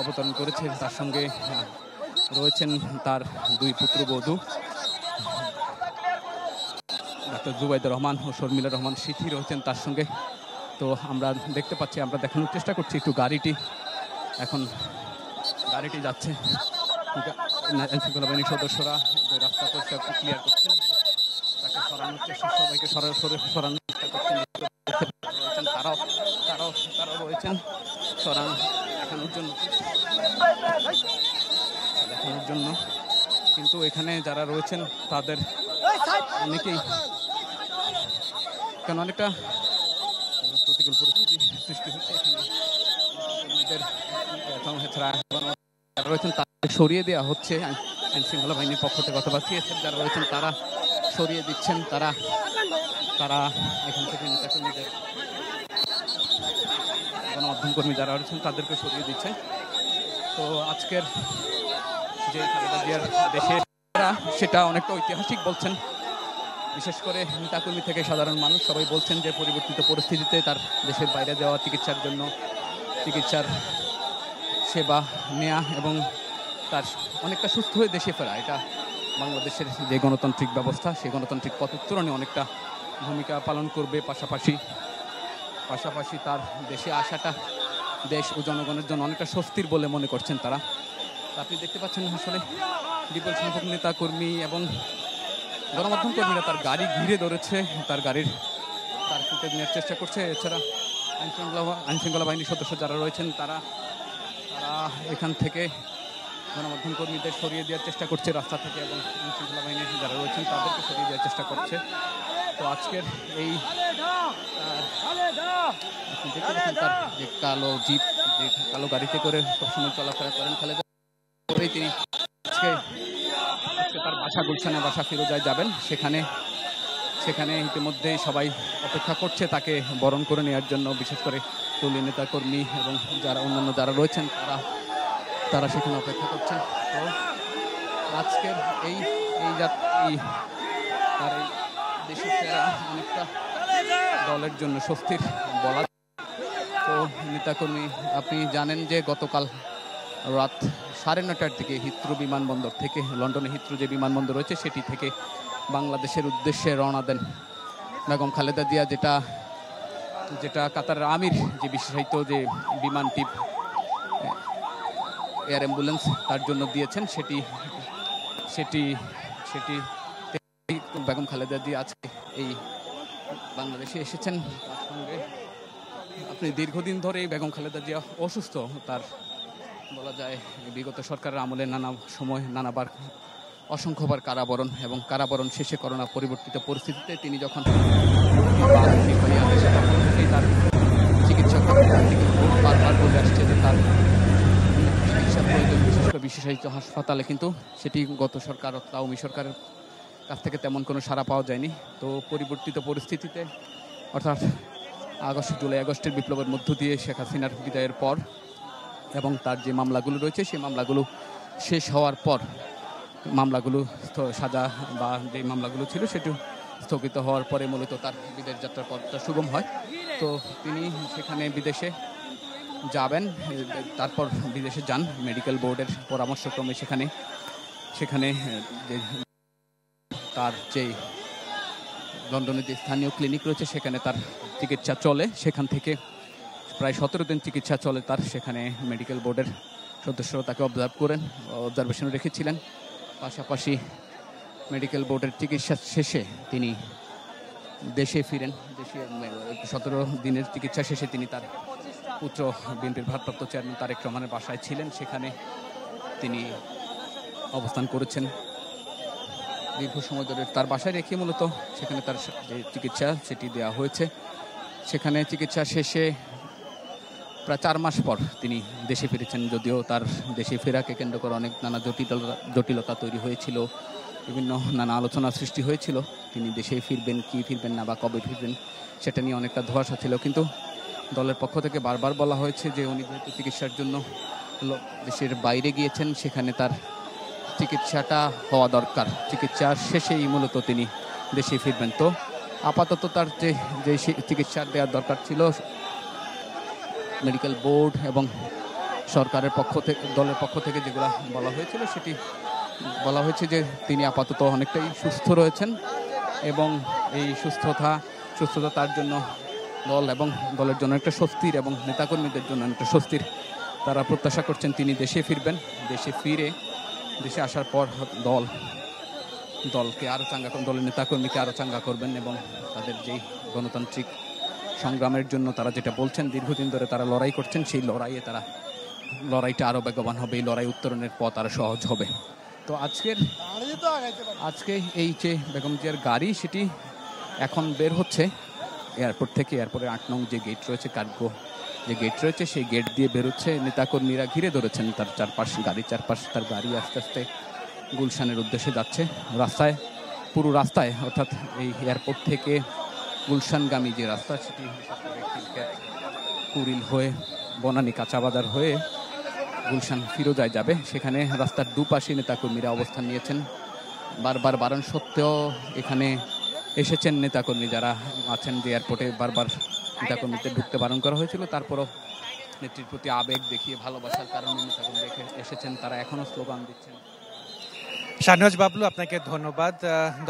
অবতরণ করেছে। তার সঙ্গে রয়েছেন তার দুই পুত্রবধূ ডাক্তার জুবাইদুর রহমান ও শর্মিলা রহমান সিথি রয়েছেন তার সঙ্গে। তো আমরা দেখতে পাচ্ছি, আমরা দেখানোর চেষ্টা করছি একটু গাড়িটি। এখন গাড়িটি যাচ্ছে, আইনশৃঙ্খলা বাহিনীর সদস্যরা রাস্তা পরিষ্কার ক্লিয়ার করছেন, তাকে সরানোর চেষ্টা, সবাইকে সরানোর চেষ্টা করছেন। তারাও রয়েছেন দেখানোর জন্য। কিন্তু এখানে যারা রয়েছেন তাদের অনেকেই কেন অনেকটা প্রতিকূল পরিস্থিতি সৃষ্টি হচ্ছে এখানে। যারা রয়েছেন তাদের সরিয়ে দেওয়া হচ্ছে আইন শৃঙ্খলা বাহিনীর পক্ষ থেকে, অথবা সিএসএফ যারা রয়েছেন তারা সরিয়ে দিচ্ছেন। তারা এখান থেকে নেতাকর্মীদের, গণমাধ্যম কর্মী যারা রয়েছেন তাদেরকে সরিয়ে দিচ্ছেন। তো আজকের যে খালেদা জিয়ার দেশে সেটা অনেকটা ঐতিহাসিক বলছেন, বিশেষ করে নেতাকর্মী থেকে সাধারণ মানুষ সবাই বলছেন যে পরিবর্তিত পরিস্থিতিতে তার দেশের বাইরে যাওয়া, চিকিৎসার জন্য চিকিৎসার সেবা নেয়া এবং তার অনেকটা সুস্থ হয়ে দেশে ফেরা, এটা বাংলাদেশের যে গণতান্ত্রিক ব্যবস্থা সেই গণতান্ত্রিক পথ উত্তরণে অনেকটা ভূমিকা পালন করবে। পাশাপাশি তার দেশে আসাটা দেশ ও জনগণের জন্য অনেকটা স্বস্তির বলে মনে করছেন তারা। আপনি দেখতে পাচ্ছেন আসলে বিপুল সংখ্যক নেতা কর্মী এবং গণমাধ্যম কর্মীরা তার গাড়ি ঘিরে ধরেছে, তার ফুটেজ নেওয়ার চেষ্টা করছে। এছাড়া আইনশৃঙ্খলা বাহিনীর সদস্য যারা রয়েছেন তারা এখান থেকে গণমাধ্যম কর্মীদের সরিয়ে দেওয়ার চেষ্টা করছে রাস্তা থেকে, এবং আইনশৃঙ্খলা বাহিনীর যারা রয়েছেন তাদেরকে সরিয়ে দেওয়ার চেষ্টা করছে। তো আজকের এই তার যে কালো জিপ, যে কালো গাড়িতে করে সবসময় চলাফেরা করেন খালেদা, তিনি আজকে তার বাসা গুলশানে, বাসা ফিরোজায় যাবেন। সেখানে ইতিমধ্যেই সবাই অপেক্ষা করছে তাকে বরণ করে নেওয়ার জন্য, বিশেষ করে দলীয় নেতা কর্মী এবং অন্যান্য যারা রয়েছেন তারা সেখানে অপেক্ষা করছেন। তো আজকের এই তার এই দেশে ফেরা অনেকটা দলের জন্য স্বস্তির বলা। তো নেতাকর্মী, আপনি জানেন যে গতকাল রাত 9:30টার দিকে হিথ্রো বিমানবন্দর থেকে, লন্ডনে হিথ্রো যে বিমানবন্দর রয়েছে সেটি থেকে বাংলাদেশের উদ্দেশ্যে রওনা দেন বেগম খালেদা জিয়া, যেটা কাতারের আমির যে বিশেষায়িত যে বিমানটি এয়ার অ্যাম্বুলেন্স তার জন্য দিয়েছেন, সেটি বেগম খালেদা জিয়া আজকে এই বাংলাদেশে এসেছেন। তার সঙ্গে আপনি দীর্ঘদিন ধরেই বেগম খালেদা জিয়া অসুস্থ, তার বলা যায় বিগত সরকারের আমলে নানাবার অসংখ্যবার কারাবরণ, এবং কারাবরণ শেষে করোনা পরিবর্তিত পরিস্থিতিতে তিনি যখন তার চিকিৎসা বারবার বলে আসছে যে তার চিকিৎসা প্রয়োজন, বিশেষ করে বিশেষায়িত হাসপাতালে, কিন্তু সেটি গত সরকার আওয়ামী সরকারের কাছ থেকে তেমন কোনো সাড়া পাওয়া যায়নি। তো পরিবর্তিত পরিস্থিতিতে, অর্থাৎ জুলাই আগস্টের বিপ্লবের মধ্য দিয়ে শেখ হাসিনার বিদায়ের পর এবং তার যে মামলাগুলো রয়েছে সেই মামলাগুলো শেষ হওয়ার পর, মামলাগুলো সাজা বা যে মামলাগুলো ছিল সেটি স্থগিত হওয়ার পরে মূলত তার বিদেশ যাত্রার পথটা সুগম হয়। তো তিনি সেখানে বিদেশে যাবেন, তারপর বিদেশে যান মেডিকেল বোর্ডের পরামর্শক্রমে। সেখানে যে তার যে লন্ডনের যে স্থানীয় ক্লিনিক রয়েছে সেখানে তার চিকিৎসা চলে, সেখান থেকে প্রায় 17 দিন চিকিৎসা চলে তার। সেখানে মেডিকেল বোর্ডের সদস্যরা তাকে অবজারভেশনে রেখেছিলেন। পাশাপাশি মেডিকেল বোর্ডের চিকিৎসা শেষে তিনি দেশে ফিরেন। 17 দিনের চিকিৎসা শেষে তিনি তার পুত্র বিএনপির ভারপ্রাপ্ত চেয়ারম্যান তারেক রহমানের বাসায় ছিলেন, সেখানে তিনি অবস্থান করেছেন দীর্ঘ সময় ধরে। তার বাসায় রেখে মূলত সেখানে তার যে চিকিৎসা সেটি দেওয়া হয়েছে। সেখানে চিকিৎসা শেষে প্রায় 4 মাস পর তিনি দেশে ফিরেছেন। যদিও তার দেশে ফেরাকে কেন্দ্র করে অনেক নানা জটিলতা তৈরি হয়েছিল, বিভিন্ন নানা আলোচনা সৃষ্টি হয়েছিল। তিনি দেশে ফিরবেন কি ফিরবেন না বা কবে ফিরবেন সেটা নিয়ে অনেকটা ধোঁয়াশা ছিল। কিন্তু দলের পক্ষ থেকে বারবার বলা হয়েছে যে উনি যেহেতু চিকিৎসার জন্য দেশের বাইরে গিয়েছেন, সেখানে তার চিকিৎসাটা হওয়া দরকার, চিকিৎসার শেষেই মূলত তিনি দেশে ফিরবেন। তো আপাতত তার যে চিকিৎসা দেওয়ার দরকার ছিল, মেডিকেল বোর্ড এবং সরকারের পক্ষ থেকে, দলের পক্ষ থেকে যেগুলো বলা হয়েছিল, সেটি বলা হয়েছে যে তিনি আপাতত অনেকটাই সুস্থ রয়েছেন এবং এই সুস্থতা তার জন্য দল এবং দলের জন্য একটা স্বস্তির এবং নেতাকর্মীদের জন্য একটা স্বস্তির। তারা প্রত্যাশা করছেন তিনি দেশে ফিরবেন। দেশে আসার পর দলকে আরও চাঙ্গা করবেন, দলের নেতাকর্মীকে আরও চাঙ্গা করবেন এবং তাদের যেই গণতান্ত্রিক সংগ্রামের জন্য তারা যেটা বলছেন দীর্ঘদিন ধরে তারা লড়াই করছেন, সেই লড়াইটা আরও বেগবান হবে, এই লড়াই উত্তরণের পথ আরও সহজ হবে। তো আজকে এই যে বেগম জিয়ার গাড়ি, সেটি এখন বের হচ্ছে এয়ারপোর্ট থেকে। এয়ারপোর্টের ৮ নং যে গেট রয়েছে, কার্গো যে গেট রয়েছে, সেই গেট দিয়ে বেরোচ্ছে। নেতাকর্মীরা ঘিরে ধরেছেন তার চারপাশ। তার গাড়ি আস্তে আস্তে গুলশানের উদ্দেশ্যে যাচ্ছে। পুরো রাস্তায় অর্থাৎ এই এয়ারপোর্ট থেকে গুলশানগামী যে রাস্তা, সেটি কুড়িল হয়ে বনানী কাঁচাবাজার হয়ে গুলশান ফিরোজায় যাবে। সেখানে রাস্তার দুপাশে নেতাকর্মীরা অবস্থান নিয়েছেন। বারবার বারণ সত্ত্বেও এখানে এসেছেন নেতাকর্মী যারা আছেন যে এয়ারপোর্টে। বারবার নেতাকর্মীদের ঢুকতে বারণ করা হয়েছিল, তারপরও নেত্রীর প্রতি আবেগ দেখিয়ে, ভালোবাসার কারণে নেতাকর্মী এসেছেন। তারা এখনও স্লোগান দিচ্ছেন। শাহনেওয়াজ বাবলু, আপনাকে ধন্যবাদ।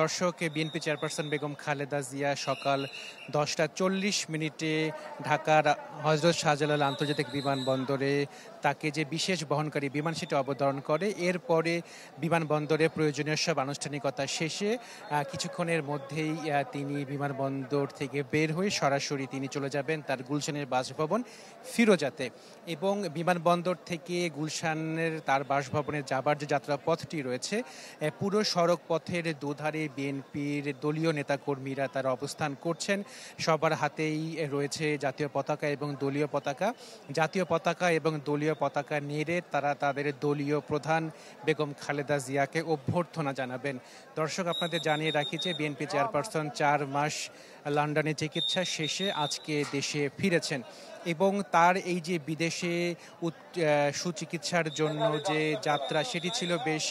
দর্শক, বিএনপি চেয়ারপারসন বেগম খালেদা জিয়া সকাল 10টা 40 ঢাকার হযরত শাহজালাল আন্তর্জাতিক বিমানবন্দরে তাকে যে বিশেষ বহনকারী বিমান সেটি অবতরণ করে। এরপরে বিমানবন্দরে প্রয়োজনীয় সব আনুষ্ঠানিকতা শেষে কিছুক্ষণের মধ্যেই তিনি বিমানবন্দর থেকে বের হয়ে সরাসরি তিনি চলে যাবেন তার গুলশানের বাসভবন ফিরোজাতে। এবং বিমানবন্দর থেকে গুলশানের তার বাসভবনে যাবার যে যাত্রাপথটি রয়েছে, পুরো সড়ক পথের দুধারে বিএনপির দলীয় নেতাকর্মীরা তারা অবস্থান করছেন। সবার হাতেই রয়েছে জাতীয় পতাকা এবং দলীয় পতাকা। জাতীয় পতাকা এবং দলীয় পতাকা নেড়ে তারা তাদের দলীয় প্রধান বেগম খালেদা জিয়াকে অভ্যর্থনা জানাবেন। দর্শক, আপনাদের জানিয়ে রাখি যে বিএনপি চেয়ারপারসন 4 মাস লন্ডনে চিকিৎসা শেষে আজকে দেশে ফিরেছেন এবং তার এই যে বিদেশে সুচিকিৎসার জন্য যে যাত্রা, সেটি ছিল বেশ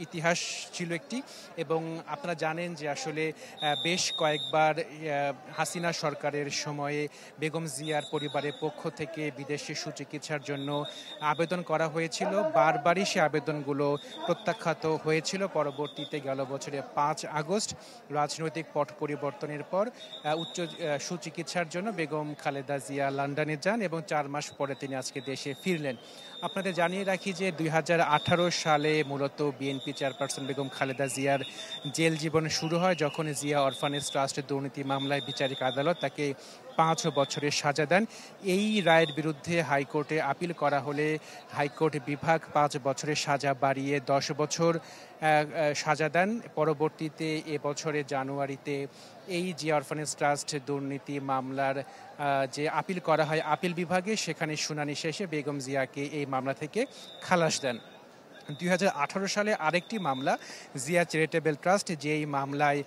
ইতিহাস ছিল একটি। এবং আপনারা জানেন যে আসলে বেশ কয়েকবার হাসিনা সরকারের সময়ে বেগম জিয়ার পরিবারের পক্ষ থেকে বিদেশে সুচিকিৎসার জন্য আবেদন করা হয়েছিল। বারবারই সে আবেদনগুলো প্রত্যাখ্যাত হয়েছিল। পরবর্তীতে গেল বছরের 5 আগস্ট রাজনৈতিক পট পরিবর্তনের পর সুচিকিৎসার জন্য বেগম খালেদা জিয়া লন্ডনে যান এবং 4 মাস পরে তিনি আজকে দেশে ফিরলেন। আপনাদের জানিয়ে রাখি যে 2018 সালে মূলত বিএনপি চেয়ারপারসন বেগম খালেদা জিয়ার জেল জীবন শুরু হয়, যখন জিয়া অরফানেজ ট্রাস্ট দুর্নীতি মামলায় বিচারিক আদালত তাকে 5 বছরের সাজা দেন। এই রায়ের বিরুদ্ধে হাইকোর্টে আপিল করা হলে হাইকোর্ট বিভাগ 5 বছরের সাজা বাড়িয়ে 10 বছর সাজা দেন। পরবর্তীতে এবছরের জানুয়ারিতে এই জিয়া অরফানেজ ট্রাস্ট দুর্নীতি মামলার যে আপিল করা হয় আপিল বিভাগে, সেখানে শুনানি শেষে বেগম জিয়াকে এই মামলা থেকে খালাস দেন। 2018 সালে আরেকটি মামলা জিয়া চ্যারিটেবল ট্রাস্ট, যেই মামলায়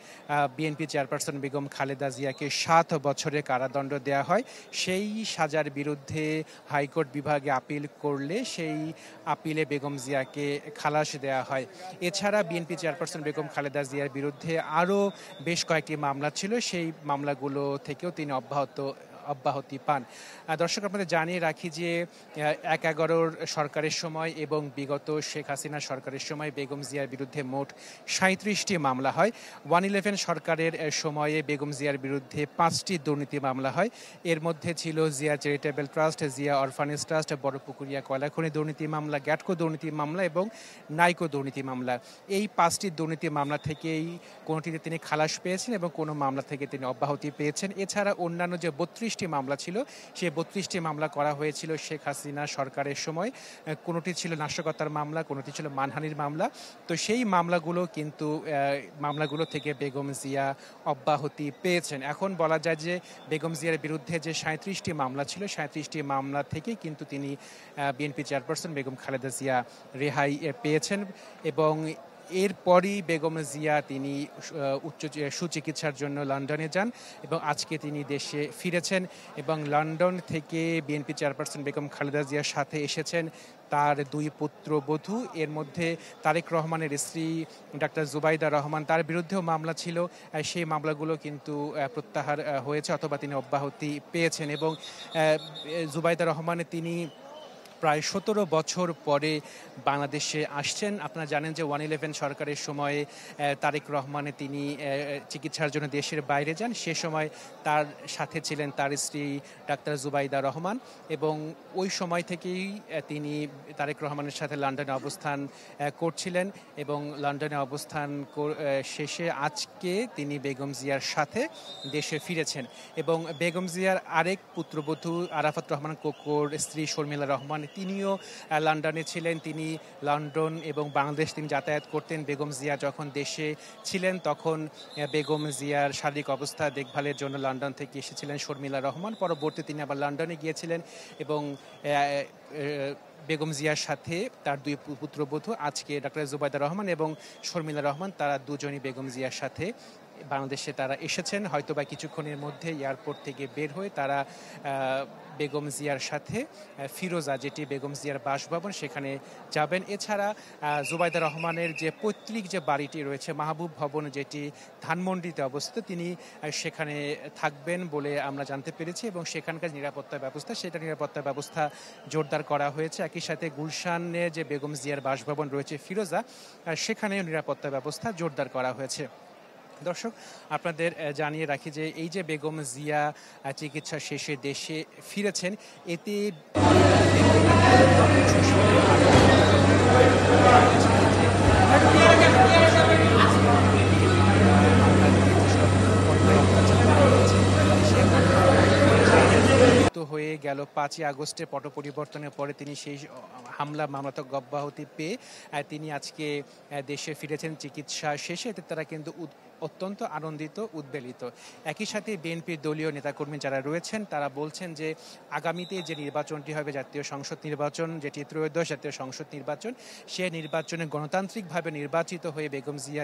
বিএনপি চেয়ারপারসন বেগম খালেদা জিয়াকে 7 বছরের কারাদণ্ড দেওয়া হয়, সেই সাজার বিরুদ্ধে হাইকোর্ট বিভাগে আপিল করলে সেই আপিলে বেগম জিয়াকে খালাস দেওয়া হয়। এছাড়া বিএনপি চেয়ারপারসন বেগম খালেদা জিয়ার বিরুদ্ধে আরও বেশ কয়েকটি মামলা ছিল, সেই মামলাগুলো থেকেও তিনি অব্যাহতি পান। দর্শক, আপনাদের জানিয়ে রাখি যে 1/11 সরকারের সময় এবং বিগত শেখ হাসিনা সরকারের সময় বেগম জিয়ার বিরুদ্ধে মোট 37টি মামলা হয়। 111 সরকারের সময়ে বেগম জিয়ার বিরুদ্ধে 5টি দুর্নীতি মামলা হয়। এর মধ্যে ছিল Zia charitable trust, Zia orphanage trust, Barapukuria কয়লাখনি দুর্নীতি মামলা, গ্যাটকো দুর্নীতি মামলা এবং নাইকো দুর্নীতি মামলা। এই 5টি দুর্নীতি মামলা থেকেই কোনোটিতে তিনি খালাস পেয়েছেন এবং কোনো মামলা থেকে তিনি অব্যাহতি পেয়েছেন। এছাড়া অন্যান্য যে 32টি মামলা ছিল, সেই 32টি মামলা করা হয়েছিল শেখ হাসিনা সরকারের সময়। কোনোটি ছিল নাশকতার মামলা, কোনোটি ছিল মানহানির মামলা। তো সেই মামলাগুলো থেকে বেগম জিয়া অব্যাহতি পেয়েছেন। এখন বলা যায় যে বেগম জিয়ার বিরুদ্ধে যে 37টি মামলা ছিল, 37টি মামলা থেকেই কিন্তু তিনি বিএনপি চেয়ারপারসন বেগম খালেদা জিয়া রেহাই পেয়েছেন। এবং এরপরই বেগম জিয়া তিনি সুচিকিৎসার জন্য লন্ডনে যান এবং আজকে তিনি দেশে ফিরেছেন। এবং লন্ডন থেকে বিএনপি চেয়ারপারসন বেগম খালেদা জিয়ার সাথে এসেছেন তার 2 পুত্রবধূ। এর মধ্যে তারেক রহমানের স্ত্রী ডাক্তার জুবাইদা রহমান, তার বিরুদ্ধেও মামলা ছিল, সেই মামলাগুলো কিন্তু প্রত্যাহার হয়েছে অথবা তিনি অব্যাহতি পেয়েছেন। এবং জুবাইদা রহমানের তিনি প্রায় 17 বছর পরে বাংলাদেশে আসছেন। আপনারা জানেন যে 111 সরকারের সময়ে তারেক রহমানে তিনি চিকিৎসার জন্য দেশের বাইরে যান। সে সময় তার সাথে ছিলেন তার স্ত্রী ডাক্তার জুবাইদা রহমান, এবং ওই সময় থেকেই তিনি তারেক রহমানের সাথে লন্ডনে অবস্থান করছিলেন, এবং লন্ডনে অবস্থান শেষে আজকে তিনি বেগম জিয়ার সাথে দেশে ফিরেছেন। এবং বেগম জিয়ার আরেক পুত্রবধূ আরাফাত রহমান কোকোর স্ত্রী শর্মিলা রহমান, তিনিও লন্ডনে ছিলেন। তিনি লন্ডন এবং বাংলাদেশ তিনি যাতায়াত করতেন। বেগম জিয়া যখন দেশে ছিলেন তখন বেগম জিয়ার শারীরিক অবস্থা দেখভালের জন্য লন্ডন থেকে এসেছিলেন শর্মিলা রহমান। পরবর্তী তিনি আবার লন্ডনে গিয়েছিলেন, এবং বেগম জিয়ার সাথে তার দুই পুত্রবধূ আজকে ডাক্তার জুবাইদা রহমান এবং শর্মিলা রহমান, তারা দুজনই বেগম জিয়ার সাথে বাংলাদেশে তারা এসেছেন। হয়তোবা কিছুক্ষণের মধ্যে এয়ারপোর্ট থেকে বের হয়ে তারা বেগম জিয়ার সাথে ফিরোজা, যেটি বেগম জিয়ার বাসভবন, সেখানে যাবেন। এছাড়া জুবাইদা রহমানের যে পৈতৃক যে বাড়িটি রয়েছে মাহবুব ভবন, যেটি ধানমন্ডিতে অবস্থিত, তিনি সেখানে থাকবেন বলে আমরা জানতে পেরেছি, এবং সেখানকার নিরাপত্তা ব্যবস্থা জোরদার করা হয়েছে। একই সাথে গুলশানে যে বেগম জিয়ার বাসভবন রয়েছে ফিরোজা, সেখানেও নিরাপত্তা ব্যবস্থা জোরদার করা হয়েছে। দর্শক, আপনাদের জানিয়ে রাখি যে এই যে বেগম জিয়া চিকিৎসা শেষে দেশে ফিরেছেন, এতে হয়ে গেল 5ই আগস্টে পট পরিবর্তনের পরে তিনি সেই হামলা মামলা অব্যাহতি পেয়ে তিনি আজকে দেশে ফিরেছেন চিকিৎসা শেষে। এতে তারা কিন্তু অত্যন্ত আনন্দিত, উদ্বেলিত। একই সাথে বিএনপির দলীয় নেতাকর্মী যারা রয়েছেন তারা বলছেন যে আগামীতে যে নির্বাচনটি হবে, জাতীয় সংসদ নির্বাচন, যেটি ত্রয়োদশ জাতীয় সংসদ নির্বাচন, সে নির্বাচনে গণতান্ত্রিকভাবে নির্বাচিত হয়ে বেগম জিয়া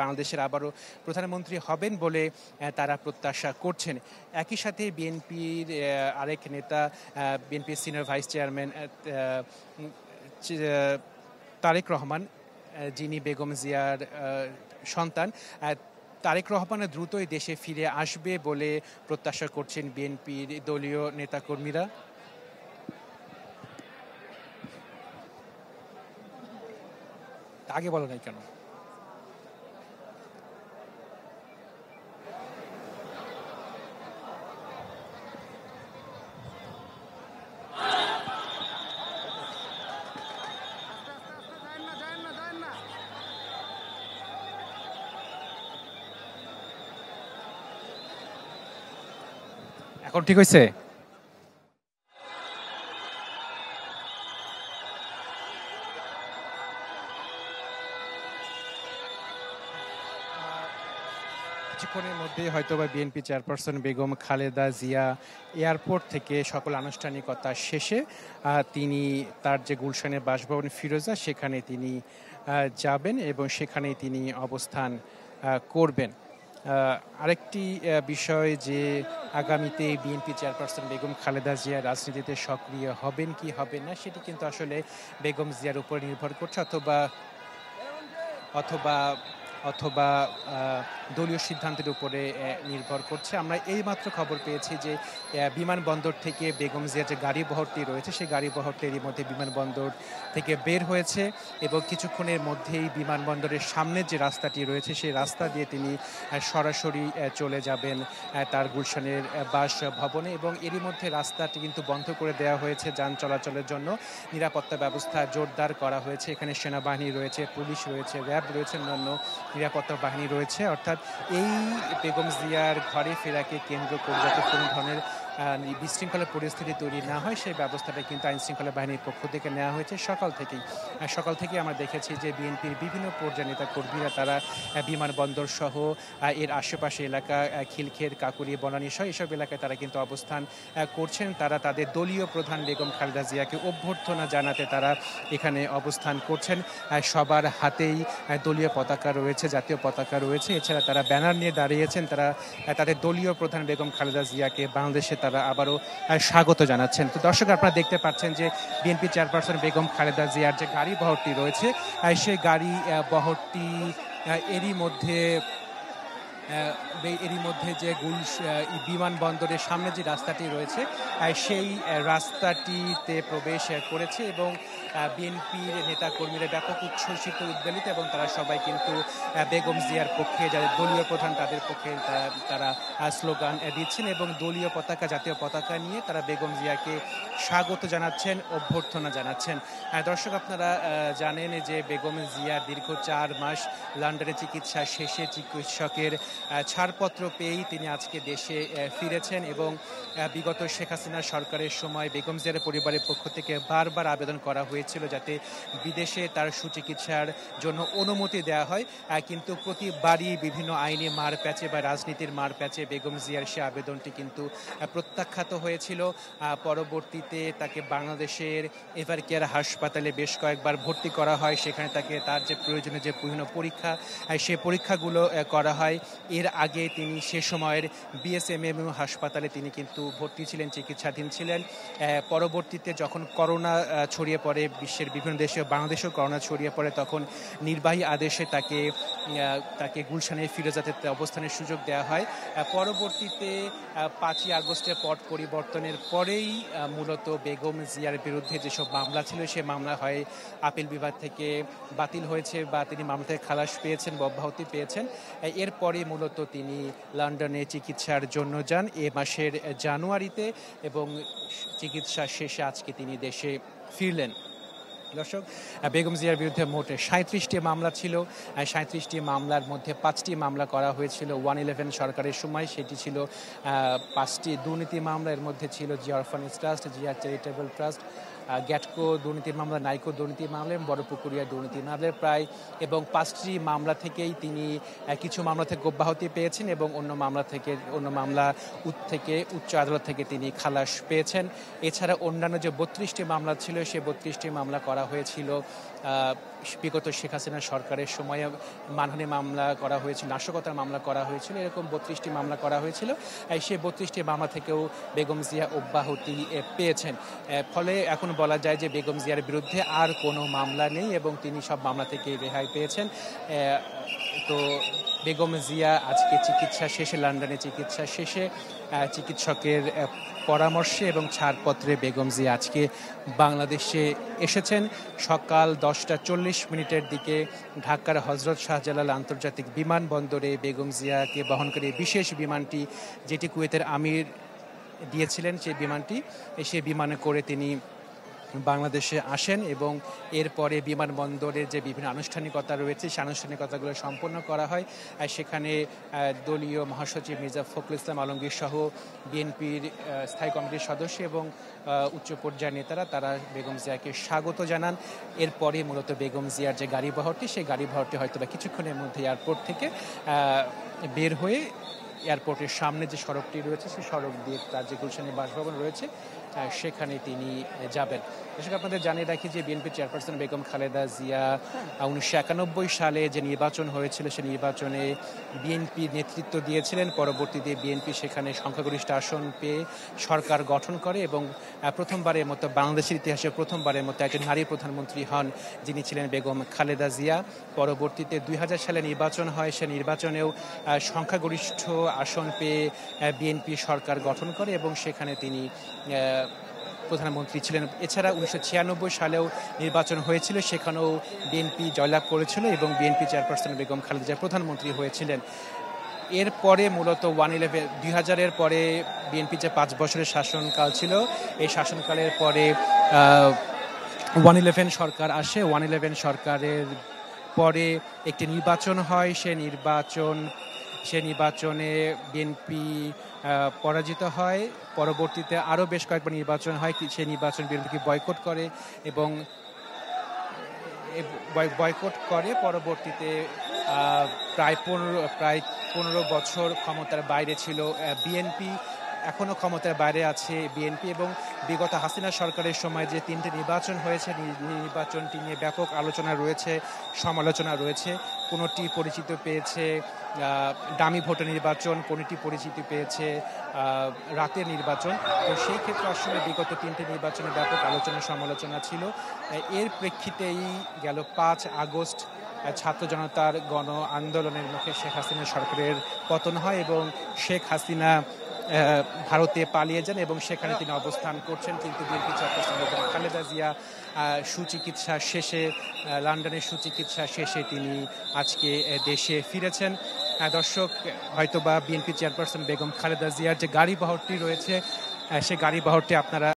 বাংলাদেশের আবারও প্রধানমন্ত্রী হবেন বলে তারা প্রত্যাশা করছেন। একই সাথে বিএনপির আরেক নেতা, বিএনপির senior vice chairman Tarique Rahman, যিনি বেগম জিয়ার সন্তান, তারেক রহমানের দ্রুতই দেশে ফিরে আসবে বলে প্রত্যাশা করছেন বিএনপির দলীয় নেতাকর্মীরা। আগে বলো নাই কেন? এখন ঠিক হয়েছে? কিছুক্ষণের মধ্যে হয়তোবা BNP chairperson Begum Khaleda Zia airport থেকে সকল আনুষ্ঠানিকতা শেষে তিনি তার যে গুলশানের বাসভবন ফিরোজা, সেখানে তিনি যাবেন এবং সেখানেই তিনি অবস্থান করবেন। আরেকটি বিষয় যে আগামীতে বিএনপি চেয়ারপারসন বেগম খালেদা জিয়া রাজনীতিতে সক্রিয় হবেন কি হবেন না, সেটি কিন্তু আসলে বেগম জিয়ার উপর নির্ভর করছে, অথবা দলীয় সিদ্ধান্তের উপরে নির্ভর করছে। আমরা এইমাত্র খবর পেয়েছি যে বিমানবন্দর থেকে বেগম জিয়া যে গাড়ি বহরটি রয়েছে, সেই গাড়ি বহরটি এরই মধ্যে বিমানবন্দর থেকে বের হয়েছে, এবং কিছুক্ষণের মধ্যেই বিমানবন্দরের সামনে যে রাস্তাটি রয়েছে সেই রাস্তা দিয়ে তিনি সরাসরি চলে যাবেন তার গুলশানের বাসভবনে, এবং এরই মধ্যে রাস্তাটি কিন্তু বন্ধ করে দেওয়া হয়েছে যান চলাচলের জন্য। নিরাপত্তা ব্যবস্থা জোরদার করা হয়েছে। এখানে সেনাবাহিনী রয়েছে, পুলিশ রয়েছে, র্যাব রয়েছে, অন্যান্য নিরাপত্তা বাহিনী রয়েছে। অর্থাৎ এই বেগম জিয়ার ঘরে ফেরাকে কেন্দ্র করে যাতে কোনো ধরনের বিশৃঙ্খলা পরিস্থিতি তৈরি না হয়, সেই ব্যবস্থাটা কিন্তু আইনশৃঙ্খলা বাহিনীর পক্ষ থেকে নেওয়া হয়েছে সকাল থেকেই আমরা দেখেছি যে বিএনপির বিভিন্ন পর্যায়ের নেতা কর্মীরা তারা বিমানবন্দর সহ এর আশেপাশে এলাকা, খিলক্ষেত, কাকুরি, বনানী সহ এসব এলাকায় তারা কিন্তু অবস্থান করছেন। তারা তাদের দলীয় প্রধান বেগম খালেদা জিয়াকে অভ্যর্থনা জানাতে তারা এখানে অবস্থান করছেন। সবার হাতেই দলীয় পতাকা রয়েছে, জাতীয় পতাকা রয়েছে। এছাড়া তারা ব্যানার নিয়ে দাঁড়িয়েছেন। তারা তাদের দলীয় প্রধান বেগম খালেদা জিয়াকে বাংলাদেশে তারা আবারও স্বাগত জানাচ্ছেন। তো দর্শক, আপনারা দেখতে পাচ্ছেন যে বিএনপি চেয়ারপারসন বেগম খালেদা জিয়ার যে গাড়ি বহরটি রয়েছে, সেই গাড়ি বহরটি এরই মধ্যে এরই মধ্যে যে বিমানবন্দরের সামনে যে রাস্তাটি রয়েছে সেই রাস্তাটিতে প্রবেশ করেছে এবং বিএনপির নেতাকর্মীরা ব্যাপক উচ্ছ্বসিত উদ্বেলিত এবং তারা সবাই কিন্তু বেগম জিয়ার পক্ষে যাদের দলীয় প্রধান তাদের পক্ষে তারা স্লোগান দিচ্ছেন এবং দলীয় পতাকা জাতীয় পতাকা নিয়ে তারা বেগম জিয়াকে স্বাগত জানাচ্ছেন, অভ্যর্থনা জানাচ্ছেন। দর্শক, আপনারা জানেন যে বেগম জিয়া দীর্ঘ 4 মাস লন্ডনে চিকিৎসা শেষে চিকিৎসকের ছাড়পত্র পেয়েই তিনি আজকে দেশে ফিরেছেন এবং বিগত শেখ হাসিনা সরকারের সময় বেগম জিয়ার পরিবারের পক্ষ থেকে বারবার আবেদন করা হয়েছিল যাতে বিদেশে তার সুচিকিৎসার জন্য অনুমতি দেওয়া হয়, কিন্তু প্রতিবারই বিভিন্ন আইনি মারপ্যাচে বা রাজনীতির মারপ্যাচে বেগম জিয়ার সে আবেদনটি কিন্তু প্রত্যাখ্যাত হয়েছিল। পরবর্তীতে তাকে বাংলাদেশের এভার কেয়ার হাসপাতালে বেশ কয়েকবার ভর্তি করা হয়, সেখানে তার যে প্রয়োজনীয় যে বিভিন্ন পরীক্ষা সে পরীক্ষাগুলো করা হয়। এর আগে তিনি সে সময়ের বিএসএমএম হাসপাতালে তিনি কিন্তু ভর্তি ছিলেন, চিকিৎসাধীন ছিলেন। পরবর্তীতে যখন করোনা ছড়িয়ে পড়ে বিশ্বের বিভিন্ন দেশে, বাংলাদেশেও করোনা ছড়িয়ে পড়ে, তখন নির্বাহী আদেশে তাকে গুলশানে ফিরোজাতে অবস্থানের সুযোগ দেওয়া হয়। পরবর্তীতে 5ই আগস্টের পট পরিবর্তনের পরেই মূলত বেগম জিয়ার বিরুদ্ধে যেসব মামলা ছিল সে মামলা হয় আপিল বিভাগ থেকে বাতিল হয়েছে বা তিনি মামলা থেকে খালাস পেয়েছেন বা অব্যাহতি পেয়েছেন। এরপরে মূলত তিনি লন্ডনে চিকিৎসার জন্য যান এ মাসের জানুয়ারিতে এবং চিকিৎসা শেষে আজকে তিনি দেশে ফিরলেন। দর্শক, বেগম জিয়ার বিরুদ্ধে মোট 37টি মামলা ছিল। 37টি মামলার মধ্যে 5টি মামলা করা হয়েছিল 111 সরকারের সময়, সেটি ছিল 5টি দুর্নীতি মামলা। এর মধ্যে ছিল Zia orphanage trust, Zia charitable trust, গ্যাটকো দুর্নীতির মামলা, নাইকো দুর্নীতি মামলা, বড়পুকুরিয়া দুর্নীতি মামলা প্রায়, এবং 5টি মামলা থেকেই তিনি কিছু মামলা থেকে অব্যাহতি পেয়েছেন এবং অন্য মামলা থেকে উচ্চ আদালত থেকে তিনি খালাস পেয়েছেন। এছাড়া অন্যান্য যে 32টি মামলা ছিল সে 32টি মামলা করা হয়েছিল বিগত শেখ হাসিনা সরকারের সময়ে। মানহানি মামলা করা হয়েছিল, নাশকতার মামলা করা হয়েছিল, এরকম 32টি মামলা করা হয়েছিল। সেই 32টি মামলা থেকেও বেগম জিয়া অব্যাহতি পেয়েছেন। ফলে এখন বলা যায় যে বেগম জিয়ার বিরুদ্ধে আর কোনো মামলা নেই এবং তিনি সব মামলা থেকে রেহাই পেয়েছেন। তো বেগম জিয়া আজকে চিকিৎসা শেষে লন্ডনে চিকিৎসা শেষে চিকিৎসকের পরামর্শে এবং ছাড়পত্রে বেগম জিয়া আজকে বাংলাদেশে এসেছেন। সকাল 10:40 দিকে ঢাকার হজরত শাহজালাল আন্তর্জাতিক বিমানবন্দরে বেগম জিয়াকে বহনকারী বিশেষ বিমানটি, যেটি কুয়েতের আমির দিয়েছিলেন, সেই বিমানে করে তিনি বাংলাদেশে আসেন এবং এরপরে বিমানবন্দরের যে বিভিন্ন আনুষ্ঠানিকতা রয়েছে সেই আনুষ্ঠানিকতাগুলো সম্পন্ন করা হয়। সেখানে দলীয় মহাসচিব মির্জা ফখরুল ইসলাম আলমগীর সহ বিএনপির স্থায়ী কমিটির সদস্য এবং উচ্চ পর্যায়ের নেতারা তারা বেগম জিয়াকে স্বাগত জানান। এরপরে মূলত বেগম জিয়ার যে গাড়িবহরটি, সেই গাড়িবহরটি হয়তো বা কিছুক্ষণের মধ্যে এয়ারপোর্ট থেকে বের হয়ে এয়ারপোর্টের সামনে যে সড়কটি রয়েছে সেই সড়ক দিয়ে তার যে গুলশানের বাসভবন রয়েছে সেখানে তিনি যাবেন। দর্শক, আপনাদের জানিয়ে রাখি যে বিএনপি চেয়ারপারসন বেগম খালেদা জিয়া 1991 সালে যে নির্বাচন হয়েছিল সেই নির্বাচনে বিএনপি নেতৃত্ব দিয়েছিলেন। পরবর্তীতে বিএনপি সেখানে সংখ্যাগরিষ্ঠ আসন পেয়ে সরকার গঠন করে এবং প্রথমবারের মতো বাংলাদেশের ইতিহাসে প্রথমবারের মতো একজন নারী প্রধানমন্ত্রী হন, যিনি ছিলেন বেগম খালেদা জিয়া। পরবর্তীতে 2000 সালে নির্বাচন হয়, সে নির্বাচনেও সংখ্যাগরিষ্ঠ আসন পেয়ে বিএনপি সরকার গঠন করে এবং সেখানে তিনি প্রধানমন্ত্রী ছিলেন। এছাড়া 1996 সালেও নির্বাচন হয়েছিল, সেখানেও বিএনপি জয়লাভ করেছিল এবং বিএনপি চেয়ারপারসন বেগম খালেদা জিয়া প্রধানমন্ত্রী হয়েছিলেন। এরপরে মূলত 2000-এর পরে বিএনপি যে 5 বছরের শাসনকাল ছিল, এই শাসনকালের পরে 111 সরকার আসে। 111 সরকারের পরে একটি নির্বাচন হয়, সে নির্বাচনে বিএনপি পরাজিত হয়। পরবর্তীতে আরও বেশ কয়েকবার নির্বাচন হয়, সেই নির্বাচন বিএনপি বয়কট করে এবং পরবর্তীতে প্রায় 15 বছর ক্ষমতার বাইরে ছিল বিএনপি। এখনও ক্ষমতার বাইরে আছে বিএনপি এবং বিগত হাসিনা সরকারের সময় যে 3টি নির্বাচন হয়েছে, নির্বাচনটি নিয়ে ব্যাপক আলোচনা রয়েছে, সমালোচনা রয়েছে। কোনোটি পরিচিতি পেয়েছে ডামি ভোটের নির্বাচন, কোনোটি পরিচিতি পেয়েছে রাতের নির্বাচন। তো সেই ক্ষেত্রে আসলে বিগত 3টি নির্বাচনে ব্যাপক আলোচনা সমালোচনা ছিল। এর প্রেক্ষিতেই গেল 5 আগস্ট ছাত্র জনতার গণ আন্দোলনের মুখে শেখ হাসিনা সরকারের পতন হয় এবং শেখ হাসিনা ভারতে পালিয়ে যান এবং সেখানে তিনি অবস্থান করছেন। কিন্তু বিএনপি চেয়ারপারসন বেগম খালেদা জিয়া সুচিকিৎসা শেষে লন্ডনের সুচিকিৎসা শেষে তিনি আজকে দেশে ফিরেছেন। দর্শক, হয়তোবা বিএনপি চেয়ারপারসন বেগম খালেদা জিয়ার যে গাড়ি বহরটি রয়েছে, সে গাড়ি বহরটি আপনারা